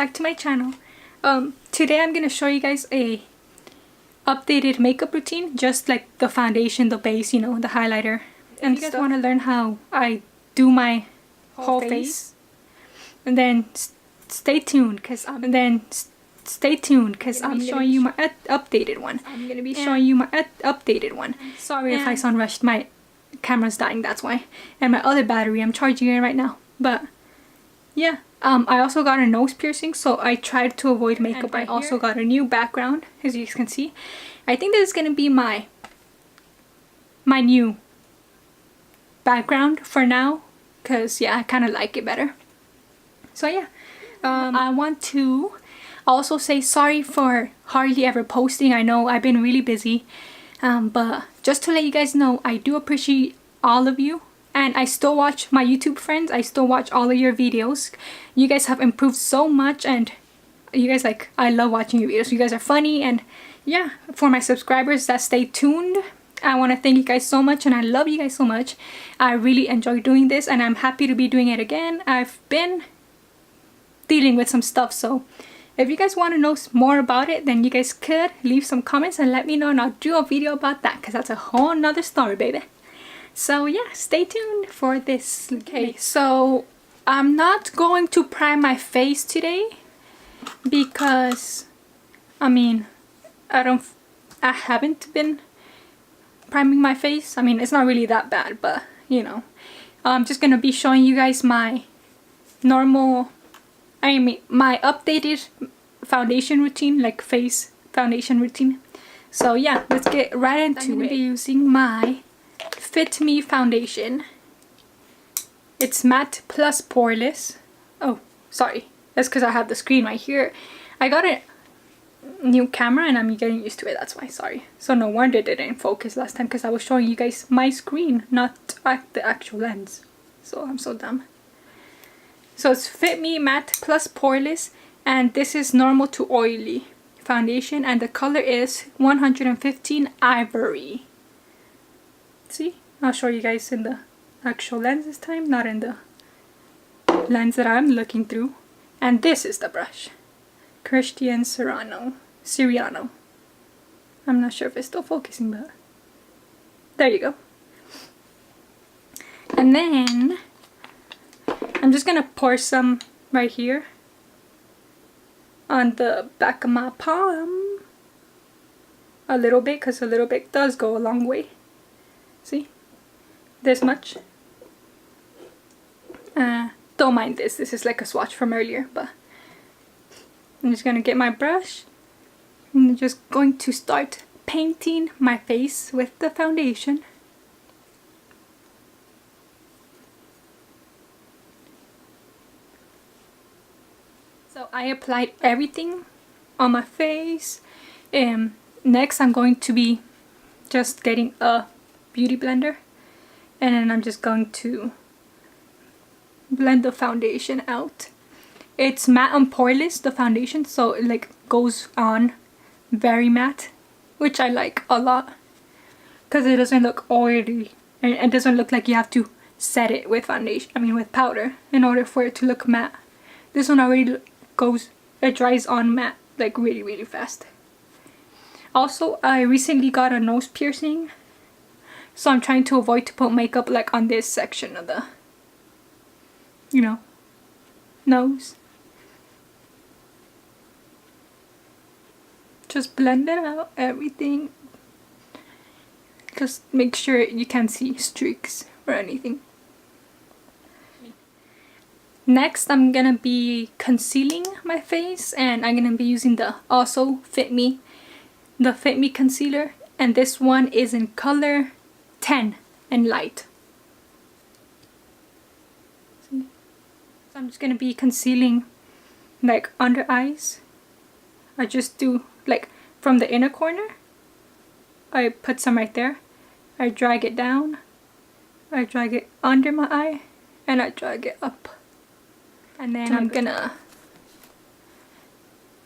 back to my channel. Today I'm gonna show you guys a updated makeup routine, just like the foundation, the base, you know, the highlighter. And if you guys want to learn how I do my whole face, and then stay tuned because I'm showing you my updated one. I'm gonna be showing you my updated one. Sorry if I sound rushed, my camera's dying, that's why. And my other battery, I'm charging it right now. But yeah, I also got a nose piercing, so I tried to avoid makeup. I also got a new background, as you can see. I think this is gonna be my new background for now, because yeah, I kind of like it better. So yeah, I want to also say sorry for hardly ever posting. I know I've been really busy, but just to let you guys know, I do appreciate all of you, and I still watch my YouTube friends. I still watch all of your videos. You guys have improved so much, and you guys, like, I love watching your videos. You guys are funny, and yeah, for my subscribers that stay tuned, I want to thank you guys so much, and I love you guys so much. I really enjoy doing this, and I'm happy to be doing it again. I've been dealing with some stuff, so if you guys want to know more about it, then you guys could leave some comments and let me know, and I'll do a video about that, because that's a whole nother story, baby. So yeah, stay tuned for this. Okay, so I'm not going to prime my face today because, I mean, I haven't been priming my face. I mean, it's not really that bad, but you know, I'm just gonna be showing you guys my my updated foundation routine, like face foundation routine. So yeah, let's get right into it. I'm gonna be using my Fit Me foundation. It's matte plus poreless. Oh, sorry, that's because I have the screen right here. I got a new camera and I'm getting used to it, that's why, sorry. So no wonder it didn't focus last time, because I was showing you guys my screen, not the actual lens. So I'm so dumb. So it's Fit Me matte plus poreless, and this is normal to oily foundation, and the color is 115 Ivory. See, I'll show you guys in the actual lens this time, not in the lens that I'm looking through. And this is the brush, Christian Siriano. I'm not sure if it's still focusing, but there you go. And then I'm just gonna pour some right here on the back of my palm, a little bit, because a little bit does go a long way. See, this much. Don't mind this is like a swatch from earlier, but I'm just gonna get my brush and I'm just going to start painting my face with the foundation. So I applied everything on my face. Next I'm going to be just getting a beauty blender, and then I'm just going to blend the foundation out. It's matte and poreless, the foundation, so it like goes on very matte, which I like a lot because it doesn't look oily, and it doesn't look like you have to set it with foundation, with powder, in order for it to look matte. This one already it dries on matte like really, really fast. Also, I recently got a nose piercing, so I'm trying to avoid to put makeup like on this section of the, you know, nose. Just blend it out, everything. Just make sure you can't see streaks or anything. Next, I'm gonna be concealing my face, and I'm gonna be using the Fit Me concealer, and this one is in color 10 and light. See? So I'm just gonna be concealing like under eyes. I just do like from the inner corner. I put some right there. I drag it down. I drag it under my eye, and I drag it up. And then I'm gonna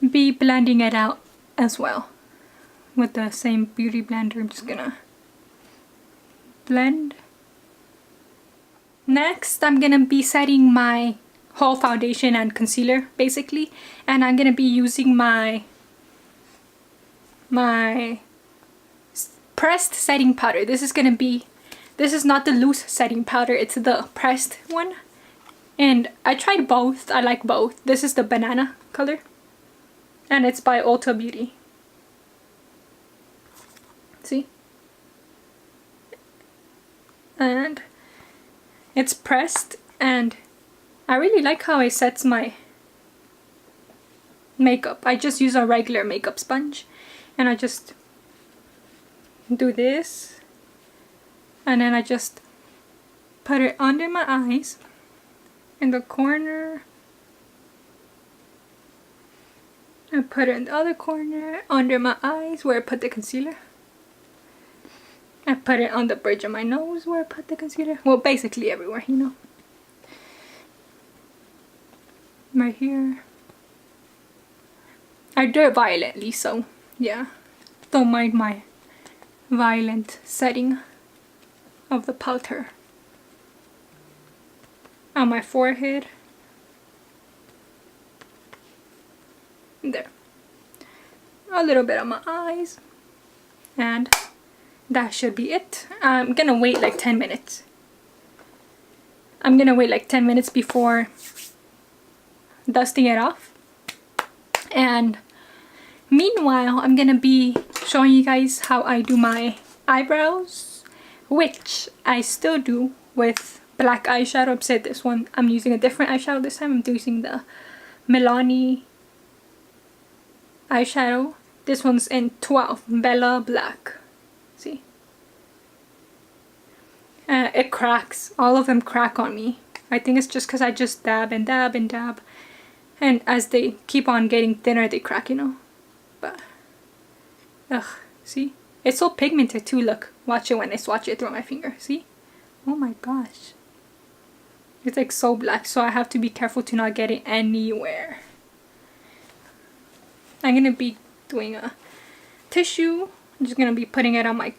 be blending it out as well with the same beauty blender. I'm just gonna blend. Next, I'm gonna be setting my whole foundation and concealer basically, and I'm gonna be using my pressed setting powder. This is not the loose setting powder, it's the pressed one, and I tried both. I like both. This is the banana color and it's by Ulta Beauty. See? And it's pressed, and I really like how it sets my makeup. I just use a regular makeup sponge and I just do this, and then I just put it under my eyes in the corner. I put it in the other corner under my eyes where I put the concealer. I put it on the bridge of my nose where I put the concealer. Well, basically everywhere, you know. Right here. I do it violently, so yeah. Don't mind my violent setting of the powder. On my forehead. There. A little bit on my eyes. And that should be it. I'm gonna wait like 10 minutes. I'm gonna wait like 10 minutes before dusting it off. And meanwhile, I'm gonna be showing you guys how I do my eyebrows, which I still do with black eyeshadow. Except this one, I'm using a different eyeshadow this time. I'm using the Milani eyeshadow. This one's in 12 Bella Black. See? It cracks. All of them crack on me. I think it's just because I just dab and dab and dab. And as they keep on getting thinner, they crack, you know. But, ugh, see? It's so pigmented too, look. Watch it when I swatch it through my finger, see? Oh my gosh. It's like so black, so I have to be careful to not get it anywhere. I'm gonna be doing a tissue. I'm just gonna be putting it on my...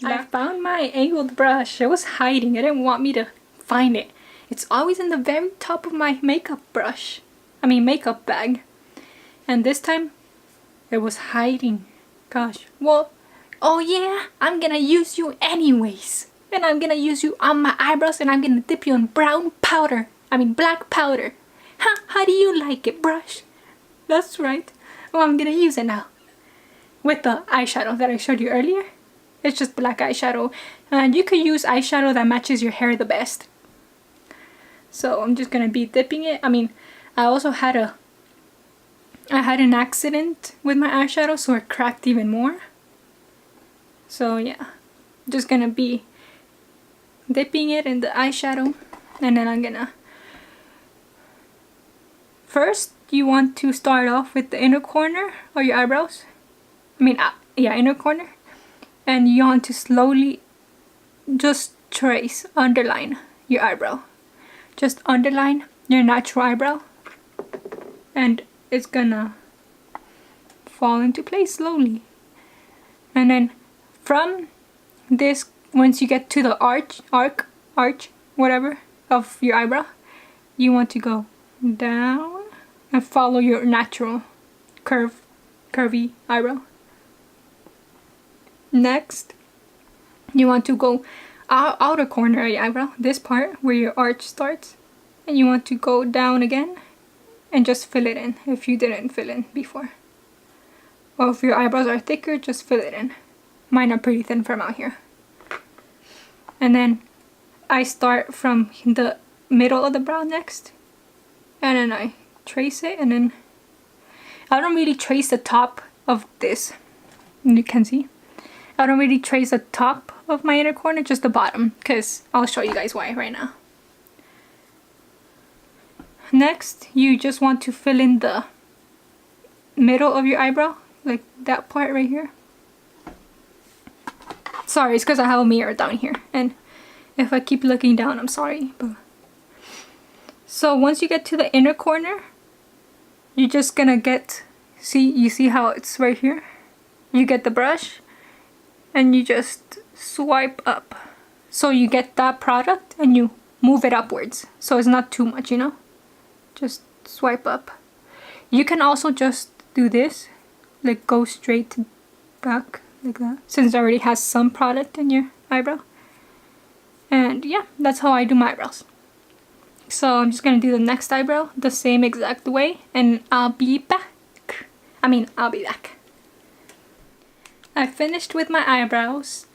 I found my angled brush. It was hiding. It didn't want me to find it. It's always in the very top of my makeup brush. Makeup bag. And this time, it was hiding. Gosh. Well, oh yeah, I'm gonna use you anyways. And I'm gonna use you on my eyebrows, and I'm gonna dip you in brown powder. Black powder. Huh? How do you like it, brush? That's right. Well, I'm gonna use it now. With the eyeshadow that I showed you earlier. It's just black eyeshadow. And you could use eyeshadow that matches your hair the best. So I'm just gonna be dipping it. I also had an accident with my eyeshadow, so it cracked even more. So yeah, just gonna be dipping it in the eyeshadow, and then I'm gonna... First, you want to start off with the inner corner of your eyebrows. Inner corner. And you want to slowly just trace, underline your eyebrow. Just underline your natural eyebrow. And it's gonna fall into place slowly. And then from this, once you get to the arch, whatever, of your eyebrow, you want to go down and follow your natural curvy eyebrow. Next, you want to go outer corner of your eyebrow, this part where your arch starts, and you want to go down again and just fill it in if you didn't fill in before. Or if your eyebrows are thicker, just fill it in. Mine are pretty thin from out here. And then I start from the middle of the brow next, and then I trace it, and then I don't really trace the top of this. You can see I don't really trace the top of my inner corner, just the bottom, because I'll show you guys why right now. Next, you just want to fill in the middle of your eyebrow, like that part right here. Sorry, it's because I have a mirror down here, and if I keep looking down, I'm sorry. But so once you get to the inner corner, you're just gonna you see how it's right here? You get the brush and you just swipe up. So you get that product and you move it upwards. So it's not too much, you know? just swipe up. You can also just do this, like go straight to back like that, since it already has some product in your eyebrow. And yeah, that's how I do my eyebrows. So I'm just gonna do the next eyebrow the same exact way, and I'll be back. I'll be back. I finished with my eyebrows.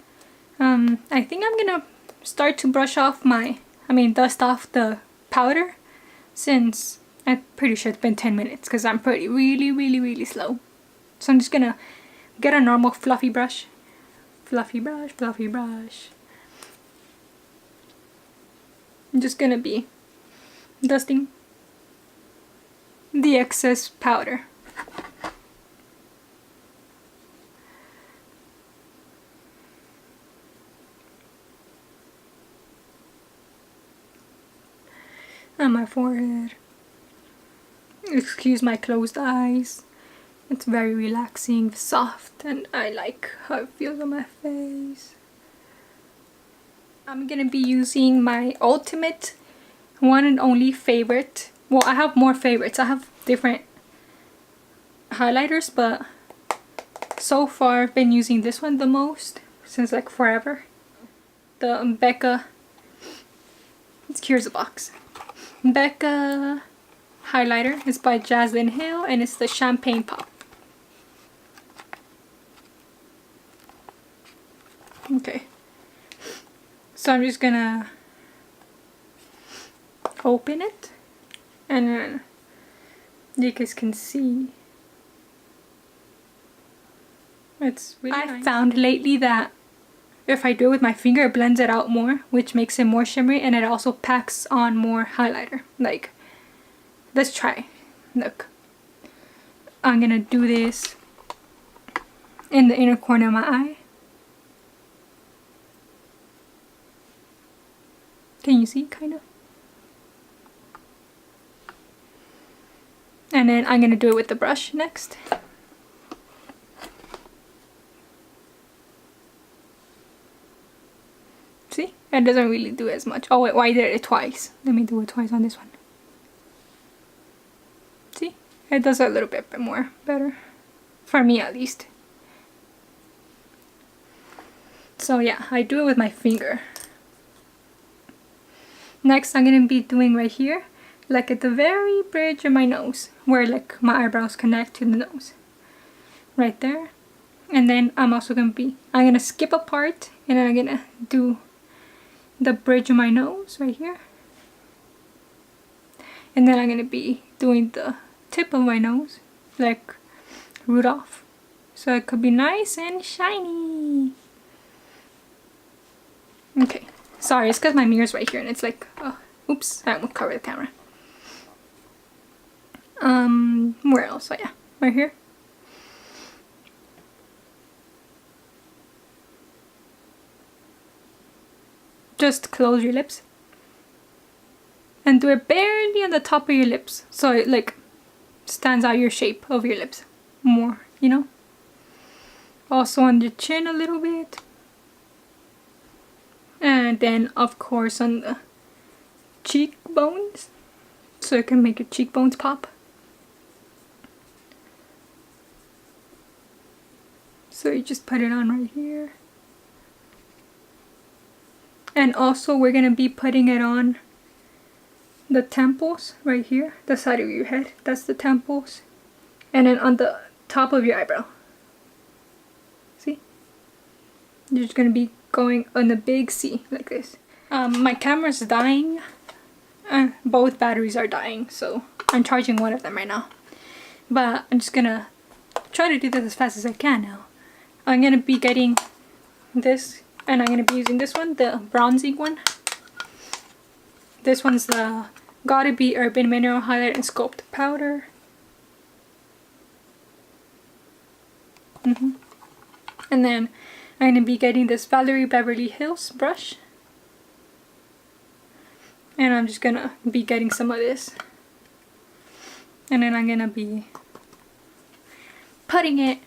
I think I'm gonna start to brush off dust off the powder, since I'm pretty sure it's been 10 minutes because I'm really slow. So I'm just gonna get a normal fluffy brush. Fluffy brush. I'm just gonna be dusting the excess powder. On my forehead. Excuse my closed eyes. It's very relaxing, soft, and I like how it feels on my face. I'm gonna be using my ultimate one and only favorite. Well, I have more favorites. I have different highlighters, but so far I've been using this one the most since like forever. The Becca. Here's the box. Becca highlighter is by Jaslyn Hill, and it's the Champagne Pop. Okay, so I'm just gonna open it, and then you guys can see it's really nice. I found lately that if I do it with my finger, it blends it out more, which makes it more shimmery, and it also packs on more highlighter. Like, let's try. Look, I'm gonna do this in the inner corner of my eye. Can you see, kind of? And then I'm gonna do it with the brush next. See? It doesn't really do as much. Oh wait, why did it twice? Let me do it twice on this one. See? It does a little bit more better. For me at least. So yeah, I do it with my finger. Next I'm gonna be doing right here, like at the very bridge of my nose, where like my eyebrows connect to the nose. Right there. And then I'm gonna skip a part, and then I'm gonna do the bridge of my nose right here. And then I'm gonna be doing the tip of my nose, like Rudolph. So it could be nice and shiny. Okay, sorry, it's because my mirror's right here and it's like, oh, oops, I won't cover the camera. Where else? Oh yeah, right here. Just close your lips and do it barely on the top of your lips, so it like stands out your shape of your lips more, you know. Also on your chin a little bit, and then of course on the cheekbones, so it can make your cheekbones pop. So you just put it on right here. And also we're gonna be putting it on the temples right here, the side of your head, that's the temples. And then on the top of your eyebrow. See? You're just gonna be going on the big C like this. My camera's dying. Both batteries are dying, so I'm charging one of them right now. But I'm just gonna try to do this as fast as I can now. I'm gonna be getting this, and I'm going to be using this one, the bronzy one. This one's the Gotta Be Urban Mineral Highlight and Sculpt Powder. And then I'm going to be getting this Valerie Beverly Hills brush. And I'm just going to be getting some of this. And then I'm going to be putting it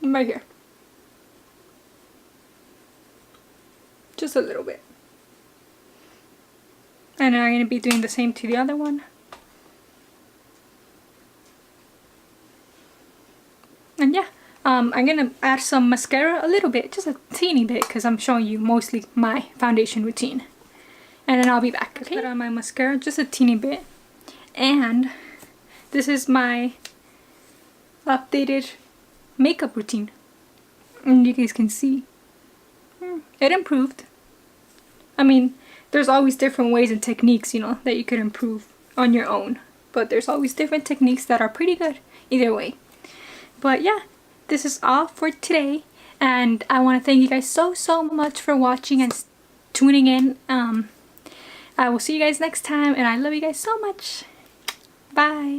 right here. Just a little bit. And then I'm going to be doing the same to the other one. And yeah, I'm gonna add some mascara a little bit, just a teeny bit, because I'm showing you mostly my foundation routine. And then I'll be back. Okay, put on my mascara just a teeny bit. And this is my updated makeup routine. And you guys can see it improved. I mean, there's always different ways and techniques, you know, that you could improve on your own. But there's always different techniques that are pretty good either way. But yeah, this is all for today. And I want to thank you guys so much for watching and tuning in. I will see you guys next time, and I love you guys so much. Bye.